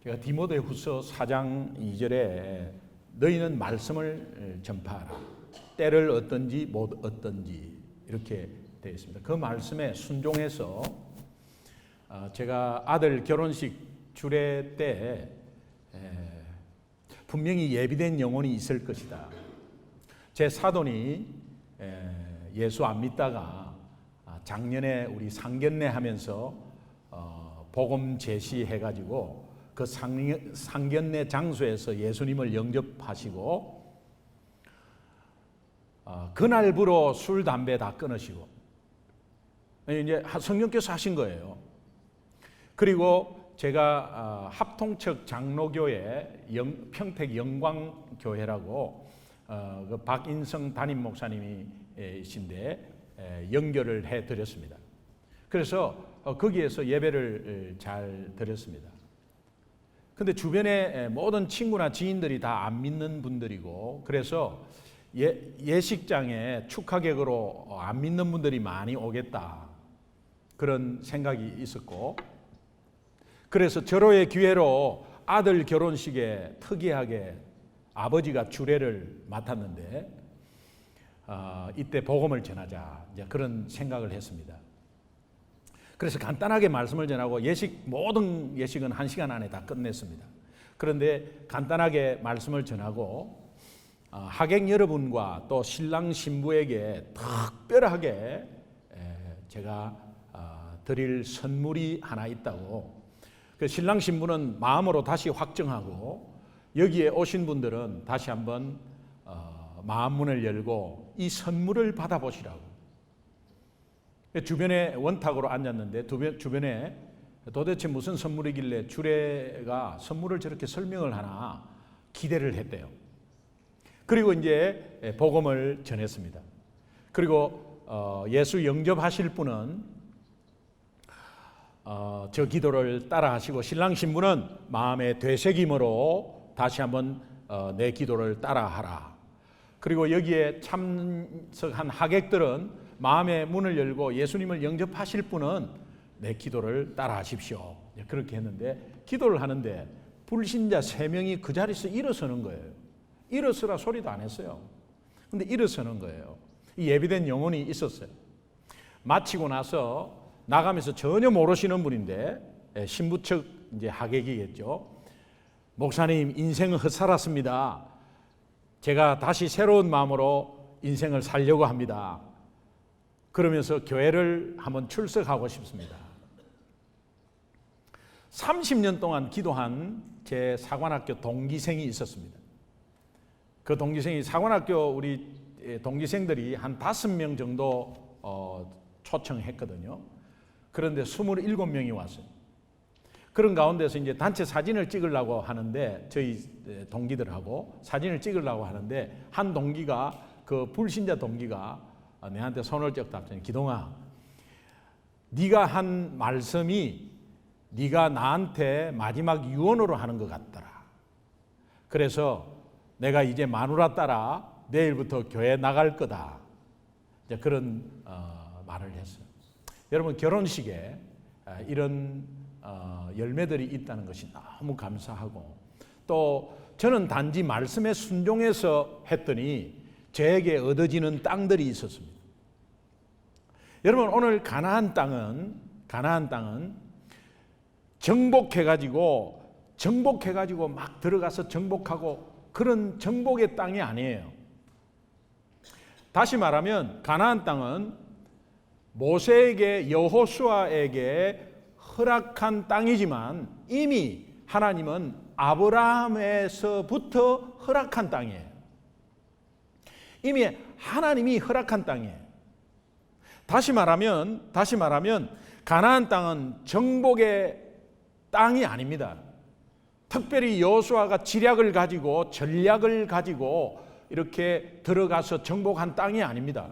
제가 디모데후서 4장 2절에 너희는 말씀을 전파하라. 때를 얻든지 못 얻든지 이렇게 되어 있습니다. 그 말씀에 순종해서 제가 아들 결혼식 주례 때 분명히 예비된 영혼이 있을 것이다. 제 사돈이 예수 안 믿다가 작년에 우리 상견례 하면서 복음 제시해가지고 그 상견례 장소에서 예수님을 영접하시고 그날부로 술, 담배 다 끊으시고 이제 성령께서 하신 거예요. 그리고 제가 합통척 장로교회 평택 영광교회라고 그 박인성 담임 목사님이신데 연결을 해드렸습니다. 그래서 거기에서 예배를 잘 드렸습니다. 근데 주변에 모든 친구나 지인들이 다 안 믿는 분들이고 그래서 예식장에 축하객으로 안 믿는 분들이 많이 오겠다 그런 생각이 있었고 그래서 절호의 기회로 아들 결혼식에 특이하게 아버지가 주례를 맡았는데 이때 복음을 전하자 이제 그런 생각을 했습니다. 그래서 간단하게 말씀을 전하고 모든 예식은 1시간 안에 다 끝냈습니다. 그런데 간단하게 말씀을 전하고 하객 여러분과 또 신랑 신부에게 특별하게 제가 드릴 선물이 하나 있다고 그 신랑 신부는 마음으로 다시 확정하고 여기에 오신 분들은 다시 한번 마음 문을 열고 이 선물을 받아보시라고 주변에 원탁으로 앉았는데 주변에 도대체 무슨 선물이길래 주례가 선물을 저렇게 설명을 하나 기대를 했대요. 그리고 이제 복음을 전했습니다. 그리고 예수 영접하실 분은 저 기도를 따라 하시고 신랑 신부는 마음의 되새김으로 다시 한번 내 기도를 따라 하라. 그리고 여기에 참석한 하객들은 마음의 문을 열고 예수님을 영접하실 분은 내 기도를 따라 하십시오. 그렇게 했는데 기도를 하는데 불신자 3명이 그 자리에서 일어서는 거예요. 일어서라 소리도 안 했어요. 근데 일어서는 거예요. 이 예비된 영혼이 있었어요. 마치고 나서 나가면서 전혀 모르시는 분인데 신부 측 이제 하객이겠죠. 목사님 인생은 헛살았습니다. 제가 다시 새로운 마음으로 인생을 살려고 합니다. 그러면서 교회를 한번 출석하고 싶습니다. 30년 동안 기도한 제 사관학교 동기생이 있었습니다. 그 동기생이 사관학교 우리 동기생들이 한 5명 정도 초청했거든요. 그런데 27명이 왔어요. 그런 가운데서 이제 단체 사진을 찍으려고 하는데 저희 동기들하고 사진을 찍으려고 하는데 한 동기가 그 불신자 동기가 내한테 손을 쩍 잡더니 기동아 네가 한 말씀이 네가 나한테 마지막 유언으로 하는 것 같더라. 그래서 내가 이제 마누라 따라 내일부터 교회 나갈 거다. 이제 그런 말을 했어요. 여러분 결혼식에 이런 열매들이 있다는 것이 너무 감사하고 또 저는 단지 말씀에 순종해서 했더니 저에게 얻어지는 땅들이 있었습니다. 여러분 오늘 가나안 땅은 정복해가지고 막 들어가서 정복하고 그런 정복의 땅이 아니에요. 다시 말하면 가나안 땅은 모세에게 여호수아에게 허락한 땅이지만 이미 하나님은 아브라함에서부터 허락한 땅이에요. 이미 하나님이 허락한 땅이에요. 다시 말하면 가나안 땅은 정복의 땅이 아닙니다. 특별히 여호수아가 지략을 가지고 전략을 가지고 이렇게 들어가서 정복한 땅이 아닙니다.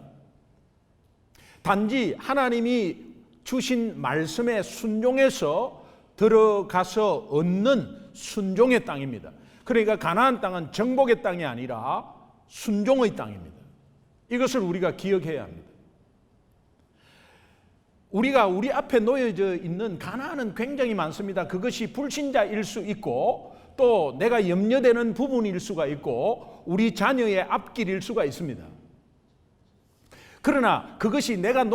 단지 하나님이 주신 말씀에 순종해서 들어가서 얻는 순종의 땅입니다. 그러니까 가나안 땅은 정복의 땅이 아니라 순종의 땅입니다. 이것을 우리가 기억해야 합니다. 우리가 우리 앞에 놓여져 있는 가난은 굉장히 많습니다. 그것이 불신자일 수 있고 또 내가 염려되는 부분일 수가 있고 우리 자녀의 앞길일 수가 있습니다. 그러나 그것이 내가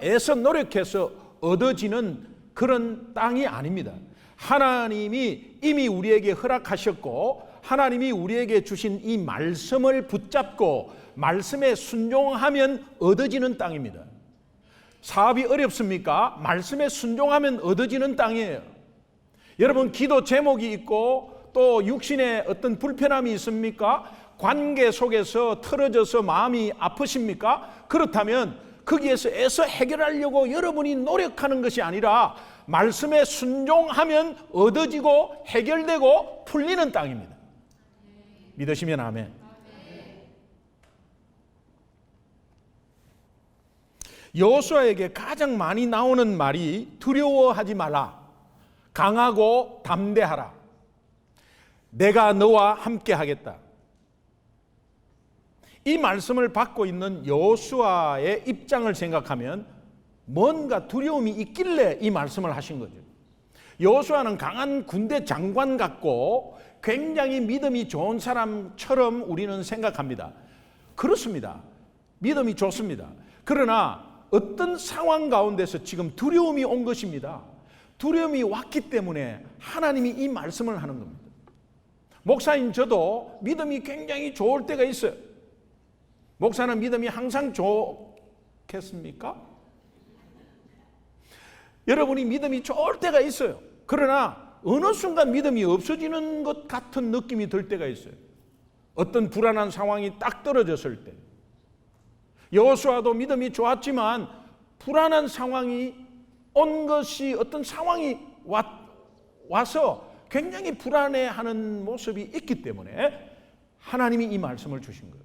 애써 노력해서 얻어지는 그런 땅이 아닙니다. 하나님이 이미 우리에게 허락하셨고 하나님이 우리에게 주신 이 말씀을 붙잡고 말씀에 순종하면 얻어지는 땅입니다. 사업이 어렵습니까? 말씀에 순종하면 얻어지는 땅이에요. 여러분, 기도 제목이 있고 또 육신에 어떤 불편함이 있습니까? 관계 속에서 틀어져서 마음이 아프십니까? 그렇다면 거기에서 애써 해결하려고 여러분이 노력하는 것이 아니라 말씀에 순종하면 얻어지고 해결되고 풀리는 땅입니다. 믿으시면 아멘. 여호수아에게 가장 많이 나오는 말이 두려워하지 말라, 강하고 담대하라, 내가 너와 함께 하겠다. 이 말씀을 받고 있는 여호수아의 입장을 생각하면 뭔가 두려움이 있길래 이 말씀을 하신 거죠. 여호수아는 강한 군대 장관 같고 굉장히 믿음이 좋은 사람처럼 우리는 생각합니다. 그렇습니다. 믿음이 좋습니다. 그러나 어떤 상황 가운데서 지금 두려움이 온 것입니다. 두려움이 왔기 때문에 하나님이 이 말씀을 하는 겁니다. 목사인 저도 믿음이 굉장히 좋을 때가 있어요. 목사는 믿음이 항상 좋겠습니까? 여러분이 믿음이 좋을 때가 있어요. 그러나 어느 순간 믿음이 없어지는 것 같은 느낌이 들 때가 있어요. 어떤 불안한 상황이 딱 떨어졌을 때. 여호수아도 믿음이 좋았지만 불안한 상황이 온 것이 어떤 상황이 와서 굉장히 불안해하는 모습이 있기 때문에 하나님이 이 말씀을 주신 거예요.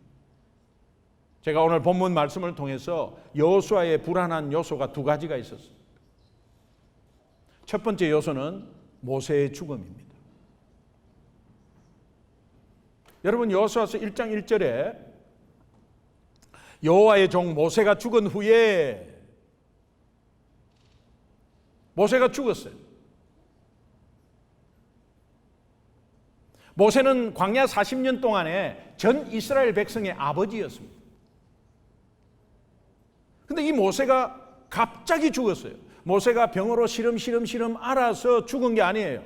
제가 오늘 본문 말씀을 통해서 여호수아의 불안한 요소가 두 가지가 있었어요. 첫 번째 요소는 모세의 죽음입니다. 여러분, 여호수아서 1장 1절에 여호와의 종 모세가 죽은 후에 모세가 죽었어요. 모세는 광야 40년 동안에 전 이스라엘 백성의 아버지였습니다. 근데 이 모세가 갑자기 죽었어요. 모세가 병으로 시름시름 앓아서 죽은 게 아니에요.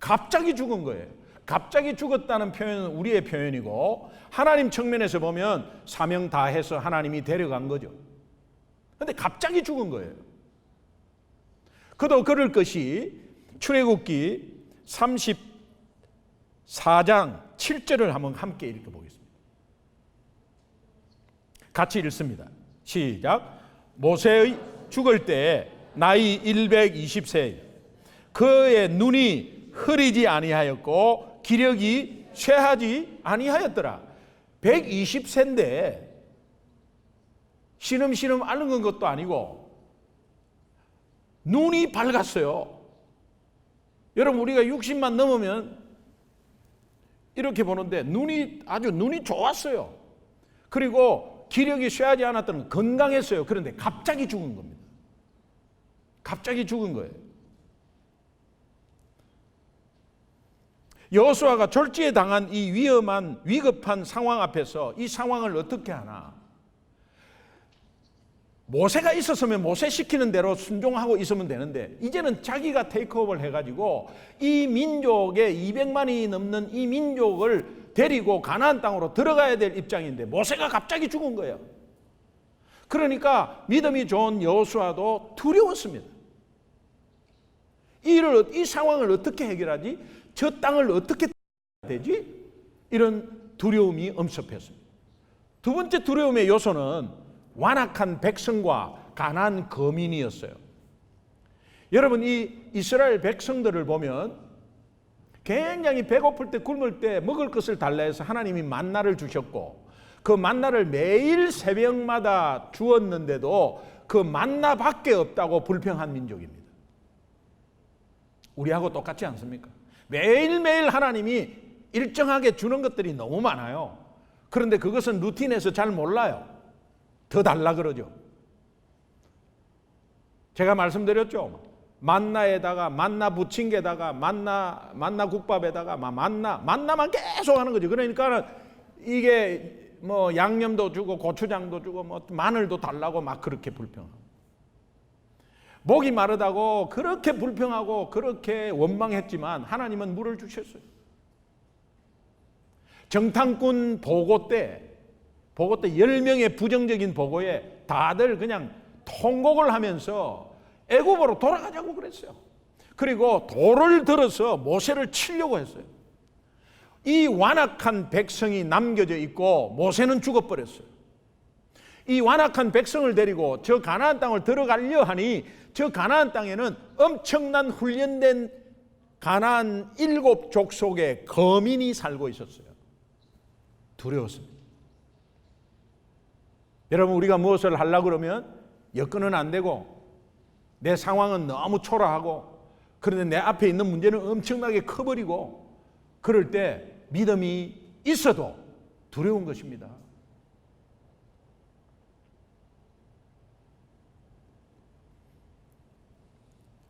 갑자기 죽은 거예요. 갑자기 죽었다는 표현은 우리의 표현이고 하나님 측면에서 보면 사명 다해서 하나님이 데려간 거죠. 그런데 갑자기 죽은 거예요. 그도 그럴 것이 출애굽기 34장 7절을 한번 함께 읽어보겠습니다. 같이 읽습니다. 시작. 모세의 죽을 때 나이 120세, 그의 눈이 흐리지 아니하였고 기력이 쇠하지 아니하였더라. 120세인데 시름시름 앓는 것도 아니고 눈이 밝았어요. 여러분, 우리가 60만 넘으면 이렇게 보는데 눈이 좋았어요. 그리고 기력이 쇠하지 않았던, 건강했어요. 그런데 갑자기 죽은 겁니다. 갑자기 죽은 거예요. 여호수아가 졸지에 당한 이 위급한 상황 앞에서 이 상황을 어떻게 하나? 모세가 있었으면 모세 시키는 대로 순종하고 있으면 되는데 이제는 자기가 테이크오버를 해가지고 이 민족의 200만이 넘는 이 민족을 데리고 가나안 땅으로 들어가야 될 입장인데 모세가 갑자기 죽은 거예요. 그러니까 믿음이 좋은 여호수아도 두려웠습니다. 이 상황을 어떻게 해결하지? 저 땅을 어떻게 되지? 이런 두려움이 엄습했습니다. 두 번째 두려움의 요소는 완악한 백성과 가나안 거민이었어요. 여러분, 이 이스라엘 백성들을 보면 굉장히 배고플 때 굶을 때 먹을 것을 달라 해서 하나님이 만나를 주셨고 그 만나를 매일 새벽마다 주었는데도 그 만나밖에 없다고 불평한 민족입니다. 우리하고 똑같지 않습니까? 매일매일 하나님이 일정하게 주는 것들이 너무 많아요. 그런데 그것은 루틴에서 잘 몰라요. 더 달라 그러죠. 제가 말씀드렸죠. 만나에다가 만나 부침개에다가 만나 국밥에다가 만나만 계속 하는 거죠. 그러니까 이게 뭐 양념도 주고 고추장도 주고 뭐 마늘도 달라고 막 그렇게 불평하고, 목이 마르다고 그렇게 불평하고 그렇게 원망했지만 하나님은 물을 주셨어요. 정탐꾼 보고 때 10명의 부정적인 보고에 다들 그냥 통곡을 하면서 애굽으로 돌아가자고 그랬어요. 그리고 돌을 들어서 모세를 치려고 했어요. 이 완악한 백성이 남겨져 있고 모세는 죽어버렸어요. 이 완악한 백성을 데리고 저 가나안 땅을 들어가려 하니 저 가나안 땅에는 엄청난 훈련된 가나안 7족속의 거민이 살고 있었어요. 두려웠습니다. 여러분, 우리가 무엇을 하려고 그러면 여건은 안 되고 내 상황은 너무 초라하고 그런데 내 앞에 있는 문제는 엄청나게 커버리고 그럴 때 믿음이 있어도 두려운 것입니다.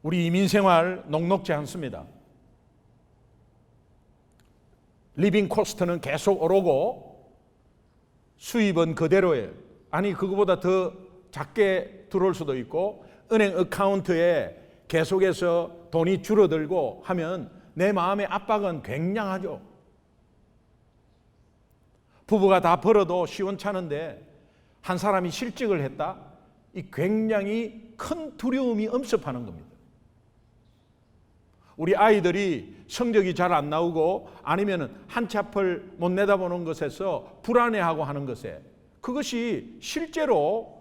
우리 이민생활 녹록지 않습니다. 리빙 코스트는 계속 오르고 수입은 그대로예요. 아니, 그거보다 더 작게 들어올 수도 있고 은행 어카운트에 계속해서 돈이 줄어들고 하면 내 마음의 압박은 굉장하죠. 부부가 다 벌어도 시원찮은데 한 사람이 실직을 했다? 이 굉장히 큰 두려움이 엄습하는 겁니다. 우리 아이들이 성적이 잘 안 나오고 아니면 한 치 앞을 못 내다보는 것에서 불안해하고 하는 것에 그것이 실제로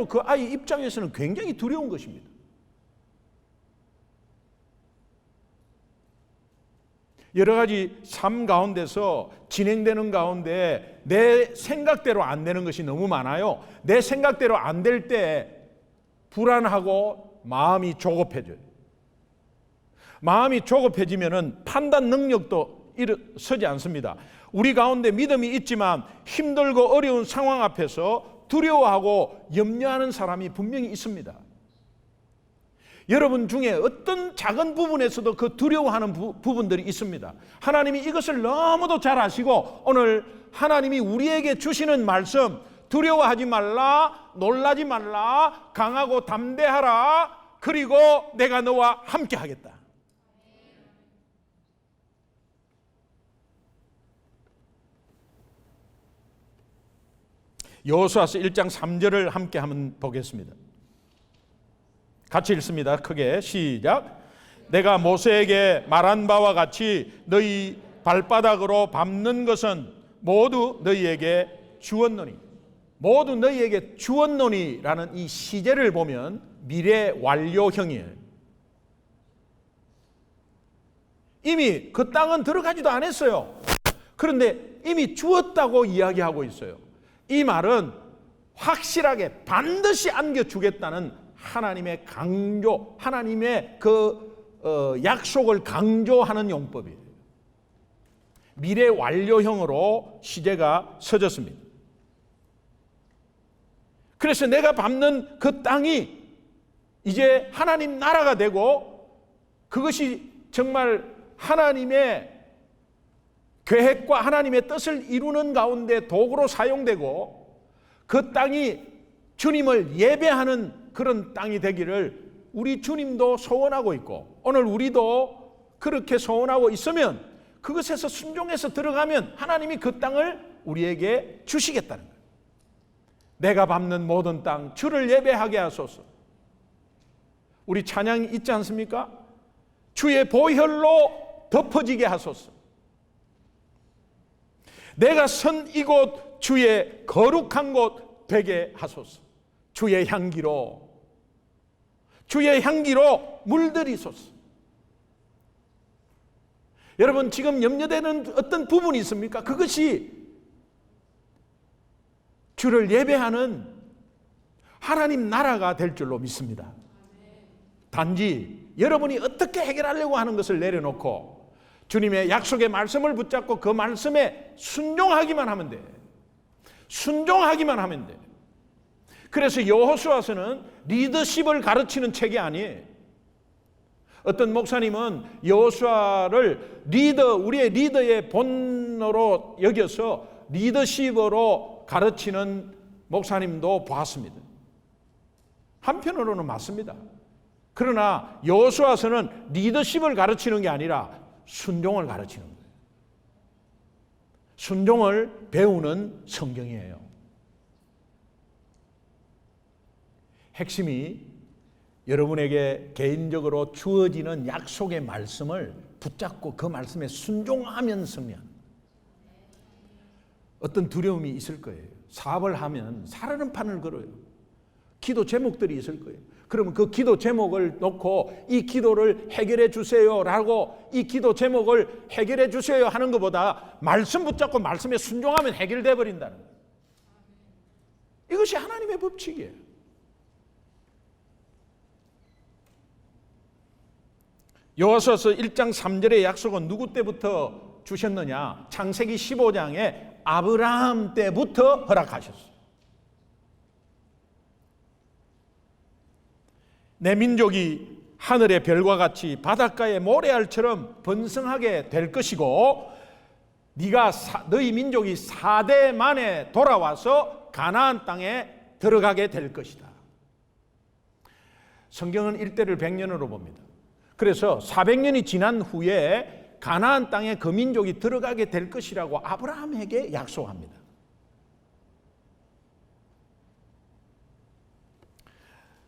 그 아이 입장에서는 굉장히 두려운 것입니다. 여러 가지 삶 가운데서 진행되는 가운데 내 생각대로 안 되는 것이 너무 많아요. 내 생각대로 안 될 때 불안하고 마음이 조급해져요. 마음이 조급해지면은 판단 능력도 서지 않습니다. 우리 가운데 믿음이 있지만 힘들고 어려운 상황 앞에서 두려워하고 염려하는 사람이 분명히 있습니다. 여러분 중에 어떤 작은 부분에서도 그 두려워하는 부분들이 있습니다. 하나님이 이것을 너무도 잘 아시고 오늘 하나님이 우리에게 주시는 말씀, 두려워하지 말라, 놀라지 말라, 강하고 담대하라, 그리고 내가 너와 함께 하겠다. 여호수아서 1장 3절을 함께 한번 보겠습니다. 같이 읽습니다. 크게 시작. 내가 모세에게 말한 바와 같이 너희 발바닥으로 밟는 것은 모두 너희에게 주었노니. 모두 너희에게 주었노니라는 이 시제를 보면 미래 완료형이에요. 이미 그 땅은 들어가지도 않았어요. 그런데 이미 주었다고 이야기하고 있어요. 이 말은 확실하게 반드시 안겨주겠다는 하나님의 강조, 하나님의 약속을 강조하는 용법이에요. 미래 완료형으로 시제가 서졌습니다. 그래서 내가 밟는 그 땅이 이제 하나님 나라가 되고 그것이 정말 하나님의 계획과 하나님의 뜻을 이루는 가운데 도구로 사용되고 그 땅이 주님을 예배하는 그런 땅이 되기를 우리 주님도 소원하고 있고 오늘 우리도 그렇게 소원하고 있으면 그것에서 순종해서 들어가면 하나님이 그 땅을 우리에게 주시겠다는 거예요. 내가 밟는 모든 땅 주를 예배하게 하소서. 우리 찬양이 있지 않습니까? 주의 보혈로 덮어지게 하소서. 내가 선 이곳 주의 거룩한 곳 되게 하소서. 주의 향기로 물들이소서. 여러분 지금 염려되는 어떤 부분이 있습니까? 그것이 주를 예배하는 하나님 나라가 될 줄로 믿습니다. 단지 여러분이 어떻게 해결하려고 하는 것을 내려놓고 주님의 약속의 말씀을 붙잡고 그 말씀에 순종하기만 하면 돼. 순종하기만 하면 돼. 그래서 여호수아서는 리더십을 가르치는 책이 아니에요. 어떤 목사님은 여호수아를 우리의 리더의 본으로 여겨서 리더십으로 가르치는 목사님도 보았습니다. 한편으로는 맞습니다. 그러나 여호수아서는 리더십을 가르치는 게 아니라 순종을 가르치는 거예요. 순종을 배우는 성경이에요. 핵심이 여러분에게 개인적으로 주어지는 약속의 말씀을 붙잡고 그 말씀에 순종하면 승리하는 거예요. 어떤 두려움이 있을 거예요. 사업을 하면 사르는 판을 걸어요. 기도 제목들이 있을 거예요. 그러면 그 기도 제목을 놓고 이 기도를 해결해 주세요라고 이 기도 제목을 해결해 주세요 하는 것보다 말씀 붙잡고 말씀에 순종하면 해결돼 버린다는 거예요. 이것이 하나님의 법칙이에요. 여호수아서 1장 3절의 약속은 누구 때부터 주셨느냐? 창세기 15장에 아브라함 때부터 허락하셨어요. 내 민족이 하늘의 별과 같이 바닷가의 모래알처럼 번성하게 될 것이고 너희 민족이 4대 만에 돌아와서 가나안 땅에 들어가게 될 것이다. 성경은 1대를 100년으로 봅니다. 그래서 400년이 지난 후에 가나안 땅에 그 민족이 들어가게 될 것이라고 아브라함에게 약속합니다.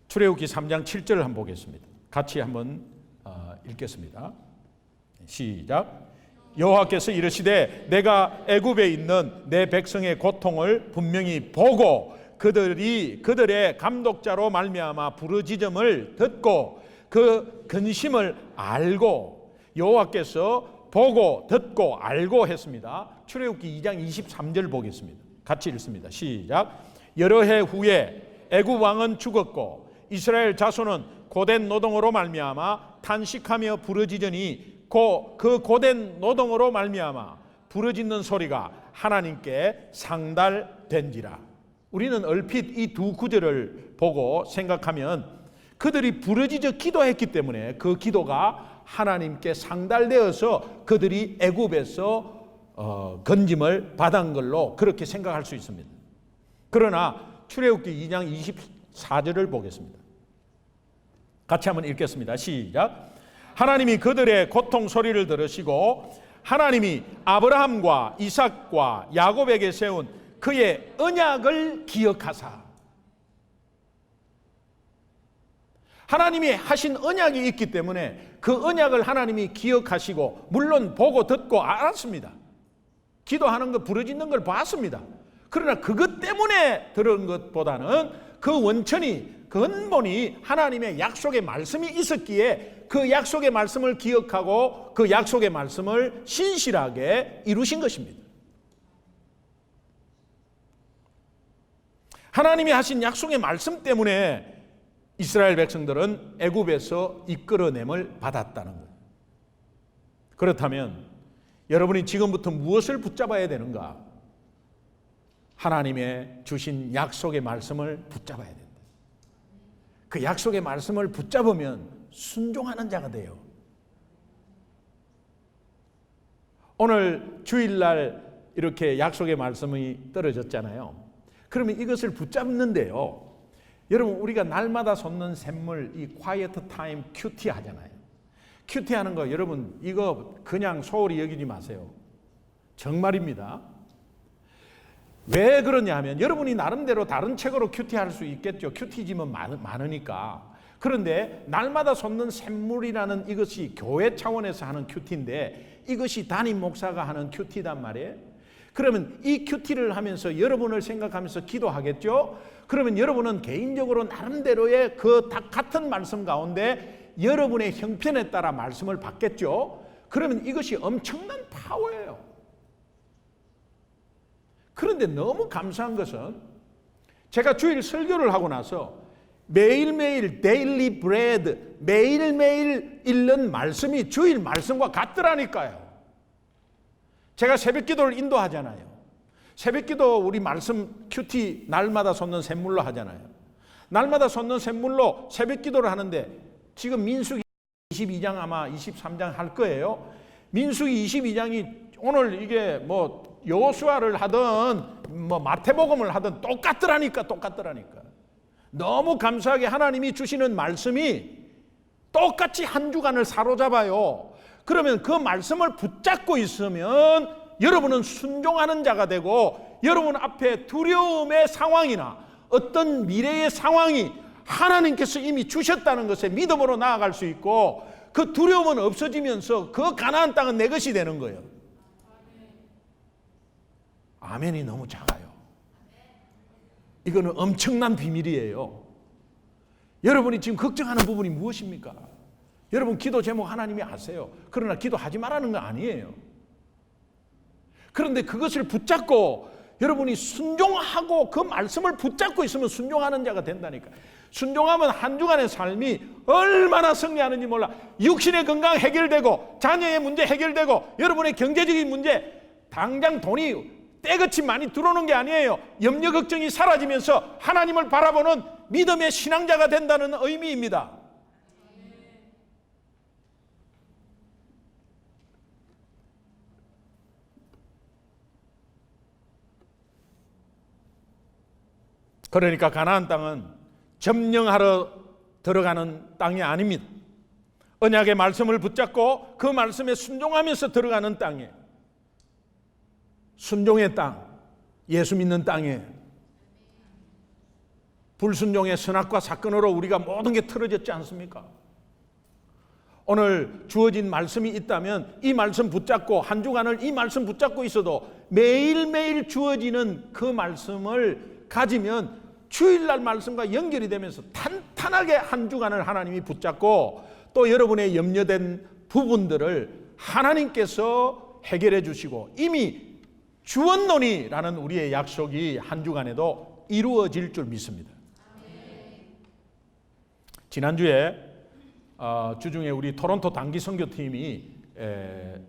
출애굽기 3장 7절을 한번 보겠습니다. 같이 한번 읽겠습니다. 시작. 여호와께서 이르시되 내가 애굽에 있는 내 백성의 고통을 분명히 보고 그들의 감독자로 말미암아 부르짖음을 듣고 그 근심을 알고 여호와께서 보고 듣고 알고 했습니다. 출애굽기 2장 23절 보겠습니다. 같이 읽습니다. 시작. 여러 해 후에 애굽 왕은 죽었고 이스라엘 자손은 고된 노동으로 말미암아 탄식하며 부르짖으니 그 고된 노동으로 말미암아 부르짖는 소리가 하나님께 상달된지라. 우리는 얼핏 이 두 구절을 보고 생각하면 그들이 부르짖어 기도했기 때문에 그 기도가 하나님께 상달되어서 그들이 애굽에서 건짐을 받은 걸로 그렇게 생각할 수 있습니다. 그러나 출애굽기 2장 24절을 보겠습니다. 같이 한번 읽겠습니다. 시작. 하나님이 그들의 고통 소리를 들으시고 하나님이 아브라함과 이삭과 야곱에게 세운 그의 언약을 기억하사. 하나님이 하신 언약이 있기 때문에 그 언약을 하나님이 기억하시고 물론 보고 듣고 알았습니다. 기도하는 것 부르짖는 걸 봤습니다. 그러나 그것 때문에 들은 것보다는 그 원천이 근본이 하나님의 약속의 말씀이 있었기에 그 약속의 말씀을 기억하고 그 약속의 말씀을 신실하게 이루신 것입니다. 하나님이 하신 약속의 말씀 때문에 이스라엘 백성들은 애굽에서 이끌어냄을 받았다는 거예요. 그렇다면 여러분이 지금부터 무엇을 붙잡아야 되는가? 하나님의 주신 약속의 말씀을 붙잡아야 된다. 그 약속의 말씀을 붙잡으면 순종하는 자가 돼요. 오늘 주일날 이렇게 약속의 말씀이 떨어졌잖아요. 그러면 이것을 붙잡는데요. 여러분 우리가 날마다 솟는 샘물 이 quiet time 큐티 하잖아요. 큐티 하는 거 여러분 이거 그냥 소홀히 여기지 마세요. 정말입니다. 왜 그러냐 하면 여러분이 나름대로 다른 책으로 큐티할 수 있겠죠. 큐티즘은 많으니까. 그런데 날마다 솟는 샘물이라는 이것이 교회 차원에서 하는 큐티인데 이것이 담임 목사가 하는 큐티단 말이에요. 그러면 이 큐티를 하면서 여러분을 생각하면서 기도하겠죠. 그러면 여러분은 개인적으로 나름대로의 그 같은 말씀 가운데 여러분의 형편에 따라 말씀을 받겠죠. 그러면 이것이 엄청난 파워예요. 그런데 너무 감사한 것은 제가 주일 설교를 하고 나서 매일매일 데일리 브레드 매일매일 읽는 말씀이 주일 말씀과 같더라니까요. 제가 새벽기도를 인도하잖아요. 새벽기도 우리 말씀 큐티 날마다 솟는 샘물로 하잖아요. 날마다 솟는 샘물로 새벽 기도를 하는데 지금 민수기 22장 아마 23장 할 거예요. 민수기 22장이 오늘 이게 뭐 여호수아를 하든 뭐 마태복음을 하든 똑같더라니까. 너무 감사하게 하나님이 주시는 말씀이 똑같이 한 주간을 사로잡아요. 그러면 그 말씀을 붙잡고 있으면 여러분은 순종하는 자가 되고 여러분 앞에 두려움의 상황이나 어떤 미래의 상황이 하나님께서 이미 주셨다는 것에 믿음으로 나아갈 수 있고 그 두려움은 없어지면서 그 가나안 땅은 내 것이 되는 거예요. 아멘이 너무 작아요. 이거는 엄청난 비밀이에요. 여러분이 지금 걱정하는 부분이 무엇입니까? 여러분 기도 제목 하나님이 아세요. 그러나 기도하지 말라는 거 아니에요. 그런데 그것을 붙잡고 여러분이 순종하고 그 말씀을 붙잡고 있으면 순종하는 자가 된다니까. 순종하면 한 주간의 삶이 얼마나 승리하는지 몰라. 육신의 건강 해결되고 자녀의 문제 해결되고 여러분의 경제적인 문제 당장 돈이 때같이 많이 들어오는 게 아니에요. 염려 걱정이 사라지면서 하나님을 바라보는 믿음의 신앙자가 된다는 의미입니다. 그러니까 가나안 땅은 점령하러 들어가는 땅이 아닙니다. 언약의 말씀을 붙잡고 그 말씀에 순종하면서 들어가는 땅이에요. 순종의 땅, 예수 믿는 땅이에요. 불순종의 선악과 사건으로 우리가 모든 게 틀어졌지 않습니까? 오늘 주어진 말씀이 있다면 이 말씀 붙잡고 한 주간을 이 말씀 붙잡고 있어도 매일매일 주어지는 그 말씀을 가지면 주일날 말씀과 연결이 되면서 탄탄하게 한 주간을 하나님이 붙잡고 또 여러분의 염려된 부분들을 하나님께서 해결해 주시고 이미 주었노니라는 우리의 약속이 한 주간에도 이루어질 줄 믿습니다. 지난주에 주중에 우리 토론토 단기 선교팀이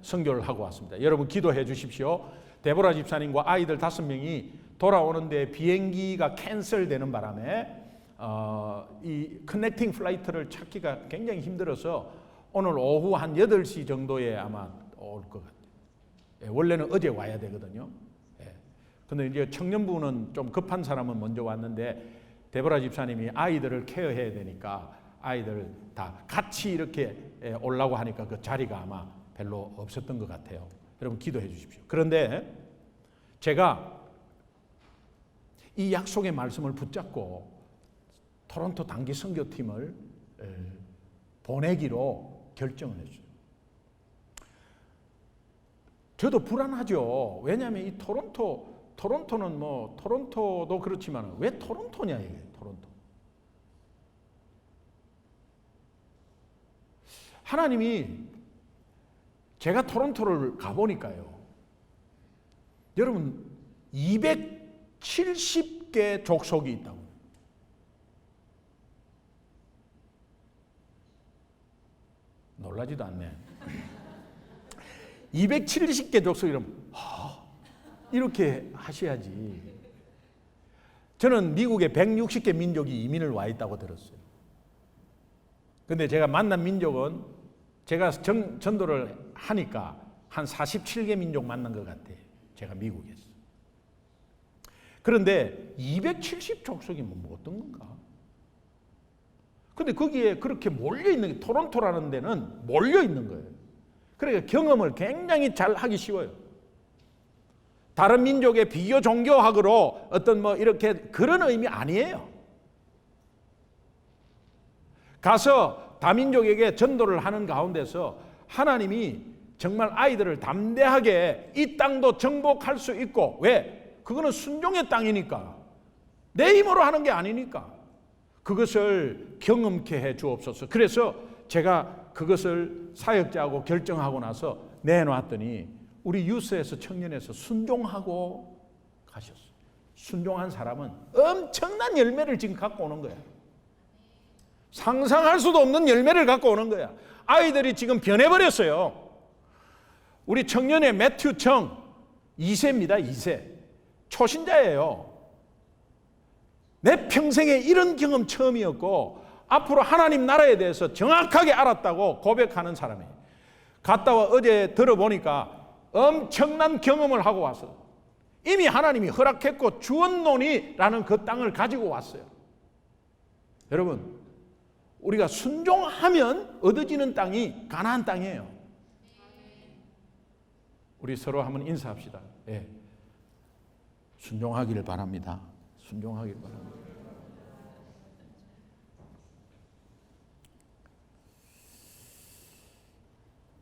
선교를 하고 왔습니다. 여러분 기도해 주십시오. 데보라 집사님과 아이들 5명이 돌아오는데 비행기가 캔슬되는 바람에 이 커넥팅 플라이트를 찾기가 굉장히 힘들어서 오늘 오후 한 8시 정도에 아마 올 것 같아요. 원래는 어제 와야 되거든요. 근데 이제 청년부는 좀 급한 사람은 먼저 왔는데 데보라 집사님이 아이들을 케어해야 되니까 아이들 다 같이 이렇게 오려고 하니까 그 자리가 아마 별로 없었던 것 같아요. 여러분 기도해 주십시오. 그런데 제가 이 약속의 말씀을 붙잡고 토론토 단기 선교팀을 보내기로 결정을 했어요. 저도 불안하죠. 왜냐하면 이 토론토는 뭐 토론토도 그렇지만 왜 토론토냐 이게 토론토. 하나님이 제가 토론토를 가보니까요. 여러분 270개 족속이 있다고. 놀라지도 않네. 270개 족속이라면 이렇게 하셔야지. 저는 미국에 160개 민족이 이민을 와 있다고 들었어요. 근데 제가 만난 민족은 제가 전도를 하니까 한 47개 민족 만난 것 같아요. 제가 미국에서. 그런데 270족속이면 뭐 어떤 건가? 근데 거기에 그렇게 몰려있는 게 토론토라는 데는 몰려있는 거예요. 그러니까 경험을 굉장히 잘 하기 쉬워요. 다른 민족의 비교 종교학으로 어떤 뭐 이렇게 그런 의미 아니에요. 가서 다민족에게 전도를 하는 가운데서 하나님이 정말 아이들을 담대하게 이 땅도 정복할 수 있고, 왜? 그거는 순종의 땅이니까. 내 힘으로 하는 게 아니니까. 그것을 경험케 해 주옵소서. 그래서 제가 그것을 사역자하고 결정하고 나서 내놓았더니 우리 유스에서 청년에서 순종하고 가셨어요. 순종한 사람은 엄청난 열매를 지금 갖고 오는 거야. 상상할 수도 없는 열매를 갖고 오는 거야. 아이들이 지금 변해버렸어요. 우리 청년의 매튜 청 2세입니다. 2세. 초신자예요. 내 평생에 이런 경험 처음이었고 앞으로 하나님 나라에 대해서 정확하게 알았다고 고백하는 사람이에요. 갔다 와 어제 들어보니까 엄청난 경험을 하고 왔어요. 이미 하나님이 허락했고 주었노니라는 그 땅을 가지고 왔어요. 여러분, 우리가 순종하면 얻어지는 땅이 가나안 땅이에요. 우리 서로 한번 인사합시다. 예. 순종하기를 바랍니다. 순종하기를 바랍니다.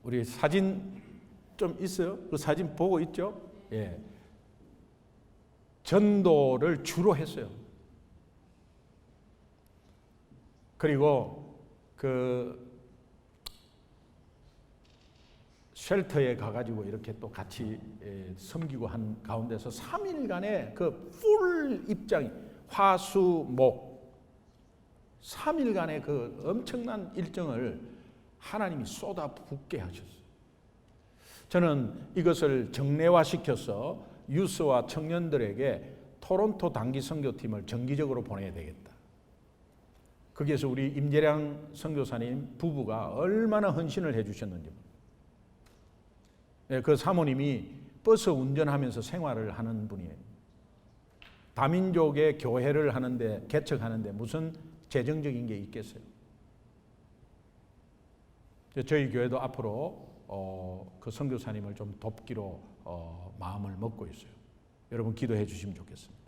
우리 사진 좀 있어요? 그 사진 보고 있죠? 예. 전도를 주로 했어요. 그리고 그 쉘터에 가가지고 이렇게 또 같이 섬기고 한 가운데서 3일간의 그 풀 입장이 화수목 3일간의 그 엄청난 일정을 하나님이 쏟아붓게 하셨어요. 저는 이것을 정례화시켜서 유스와 청년들에게 토론토 단기 선교팀을 정기적으로 보내야 되겠다. 거기에서 우리 임재량 선교사님 부부가 얼마나 헌신을 해주셨는지. 그 사모님이 버스 운전하면서 생활을 하는 분이에요. 다민족의 교회를 하는데 개척하는데 무슨 재정적인 게 있겠어요? 저희 교회도 앞으로 그 선교사님을 좀 돕기로 마음을 먹고 있어요. 여러분 기도해 주시면 좋겠습니다.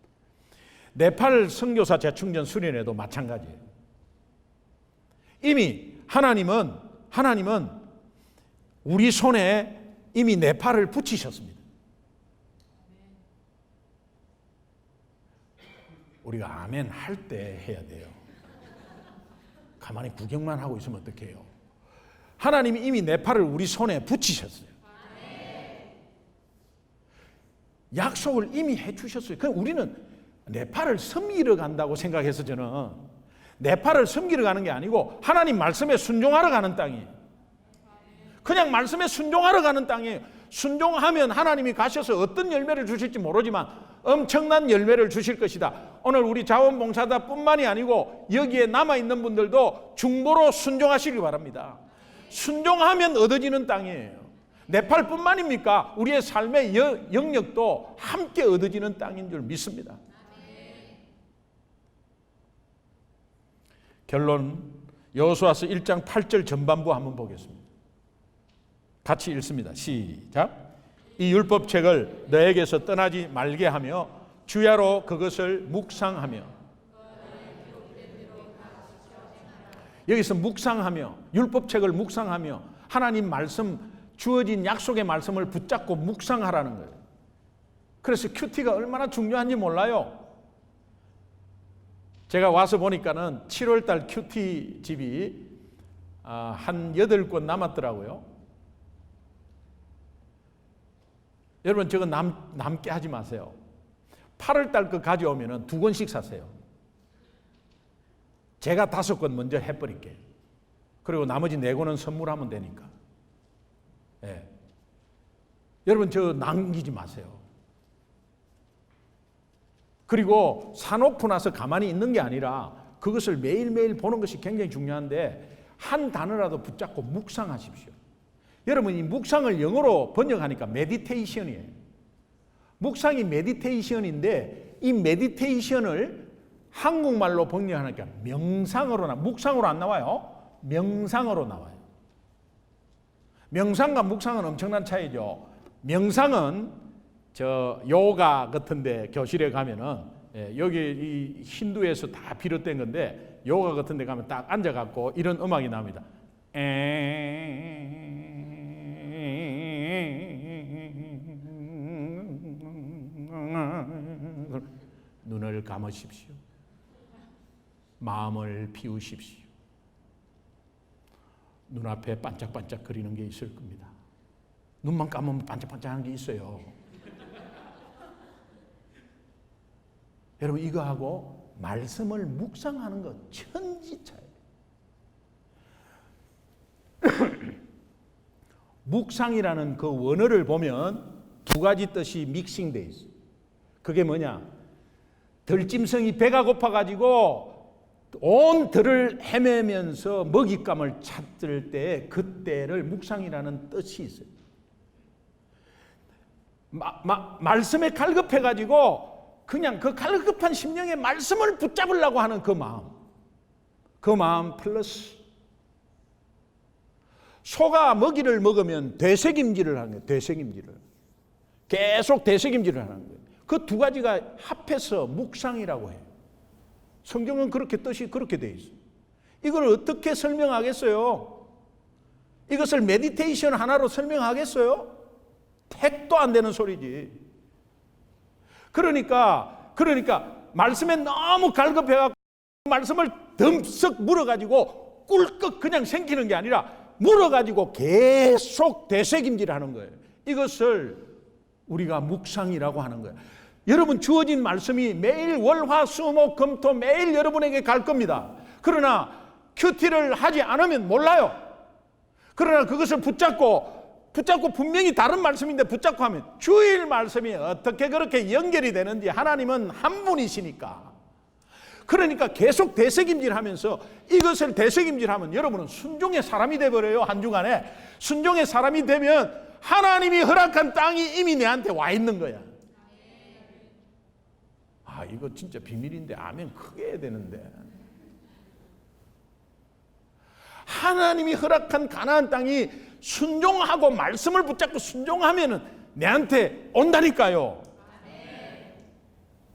네팔 선교사 재충전 수련회도 마찬가지예요. 이미 하나님은 우리 손에 이미 네팔을 붙이셨습니다. 우리가 아멘 할 때 해야 돼요. 가만히 구경만 하고 있으면 어떡해요? 하나님이 이미 네팔을 우리 손에 붙이셨어요. 약속을 이미 해주셨어요. 그럼 우리는 네팔을 섬기러 간다고 생각해서 저는 네팔을 섬기러 가는 게 아니고 하나님 말씀에 순종하러 가는 땅이에요. 그냥 말씀에 순종하러 가는 땅이에요. 순종하면 하나님이 가셔서 어떤 열매를 주실지 모르지만 엄청난 열매를 주실 것이다. 오늘 우리 자원봉사자뿐만이 아니고 여기에 남아있는 분들도 중보로 순종하시길 바랍니다. 순종하면 얻어지는 땅이에요. 네팔뿐만입니까? 우리의 삶의 영역도 함께 얻어지는 땅인 줄 믿습니다. 결론, 여호수아서 1장 8절 전반부 한번 보겠습니다. 같이 읽습니다. 시작. 이 율법책을 너에게서 떠나지 말게 하며 주야로 그것을 묵상하며. 여기서 묵상하며, 율법책을 묵상하며 하나님 말씀, 주어진 약속의 말씀을 붙잡고 묵상하라는 거예요. 그래서 큐티가 얼마나 중요한지 몰라요. 제가 와서 보니까는 7월달 큐티 집이 한 8곳 남았더라고요. 여러분 저거 남게 하지 마세요. 8월달 거 가져오면 2권씩 사세요. 제가 5권 먼저 해버릴게요. 그리고 나머지 4권은 선물하면 되니까. 예. 여러분 저 남기지 마세요. 그리고 사놓고 나서 가만히 있는 게 아니라 그것을 매일매일 보는 것이 굉장히 중요한데 한 단어라도 붙잡고 묵상하십시오. 여러분 이 묵상을 영어로 번역하니까 메디테이션이에요. 묵상이 메디테이션인데 이 메디테이션을 한국말로 번역하니까 명상으로 묵상으로 안 나와요. 명상으로 나와요. 명상과 묵상은 엄청난 차이죠. 명상은 저 요가 같은데 교실에 가면은 여기 이 힌두에서 다 비롯된 건데 요가 같은데 가면 딱 앉아갖고 이런 음악이 나옵니다. 눈을 감으십시오. 마음을 비우십시오. 눈앞에 반짝반짝 거리는 게 있을 겁니다. 눈만 감으면 반짝반짝한 게 있어요. 여러분 이거하고 말씀을 묵상하는 것 천지차예요. 묵상이라는 그 원어를 보면 2가지 뜻이 믹싱되어 있어요. 그게 뭐냐? 들짐승이 배가 고파가지고 온 들을 헤매면서 먹잇감을 찾을 때 그때를 묵상이라는 뜻이 있어요. 말씀에 갈급해가지고 그냥 그 갈급한 심령의 말씀을 붙잡으려고 하는 그 마음 플러스 소가 먹이를 먹으면 되새김질을 하는 거예요. 되새김질을. 계속 되새김질을 하는 거예요. 그 두 가지가 합해서 묵상이라고 해요. 성경은 그렇게 뜻이 그렇게 돼 있어요. 이걸 어떻게 설명하겠어요? 이것을 메디테이션 하나로 설명하겠어요? 택도 안 되는 소리지. 그러니까 말씀에 너무 갈급해갖고 말씀을 덤썩 물어가지고 꿀꺽 그냥 생기는 게 아니라 물어가지고 계속 되새김질하는 거예요. 이것을 우리가 묵상이라고 하는 거예요. 여러분 주어진 말씀이 매일 월화수목금토 매일 여러분에게 갈 겁니다. 그러나 큐티를 하지 않으면 몰라요. 그러나 그것을 붙잡고 분명히 다른 말씀인데 붙잡고 하면 주일 말씀이 어떻게 그렇게 연결이 되는지 하나님은 한 분이시니까. 그러니까 계속 되새김질하면서 이것을 되새김질하면 여러분은 순종의 사람이 돼버려요. 한 주간에 순종의 사람이 되면 하나님이 허락한 땅이 이미 내한테 와 있는 거야. 이거 진짜 비밀인데 아멘 크게 해야 되는데. 하나님이 허락한 가나안 땅이 순종하고 말씀을 붙잡고 순종하면은 내한테 온다니까요.